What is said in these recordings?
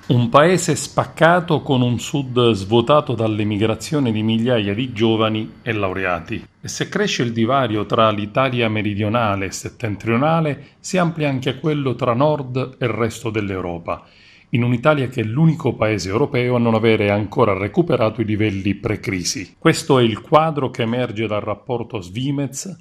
Un paese spaccato con un sud svuotato dall'emigrazione di migliaia di giovani e laureati. E se cresce il divario tra l'Italia meridionale e settentrionale, si amplia anche quello tra nord e il resto dell'Europa, in un'Italia che è l'unico paese europeo a non avere ancora recuperato i livelli pre-crisi. Questo è il quadro che emerge dal rapporto Svimez,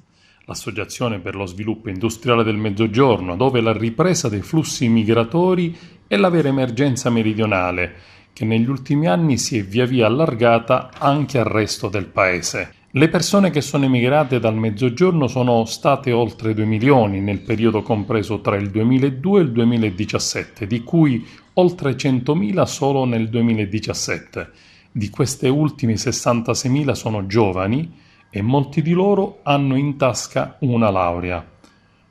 l'Associazione per lo sviluppo industriale del Mezzogiorno, dove la ripresa dei flussi migratori è la vera emergenza meridionale, che negli ultimi anni si è via via allargata anche al resto del paese. Le persone che sono emigrate dal Mezzogiorno sono state oltre 2 milioni nel periodo compreso tra il 2002 e il 2017, di cui oltre 100.000 solo nel 2017. Di queste ultime 66.000 sono giovani e molti di loro hanno in tasca una laurea.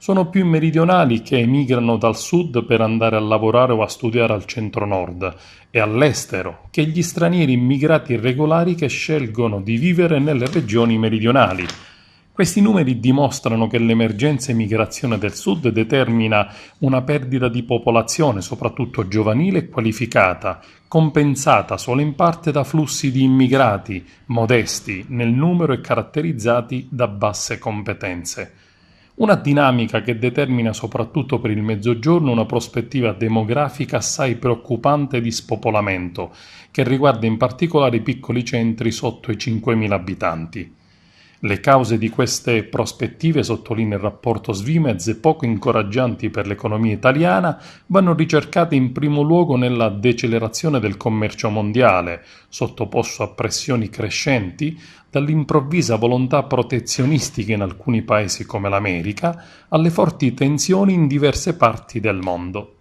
Sono più i meridionali che emigrano dal sud per andare a lavorare o a studiare al centro-nord e all'estero che gli stranieri immigrati irregolari che scelgono di vivere nelle regioni meridionali. Questi numeri dimostrano che l'emergenza immigrazione del sud determina una perdita di popolazione, soprattutto giovanile e qualificata, compensata solo in parte da flussi di immigrati modesti nel numero e caratterizzati da basse competenze. Una dinamica che determina soprattutto per il Mezzogiorno una prospettiva demografica assai preoccupante di spopolamento, che riguarda in particolare i piccoli centri sotto i 5.000 abitanti. Le cause di queste prospettive, sottolinea il rapporto Svimez, poco incoraggianti per l'economia italiana, vanno ricercate in primo luogo nella decelerazione del commercio mondiale, sottoposto a pressioni crescenti dall'improvvisa volontà protezionistica in alcuni paesi come l'America, alle forti tensioni in diverse parti del mondo.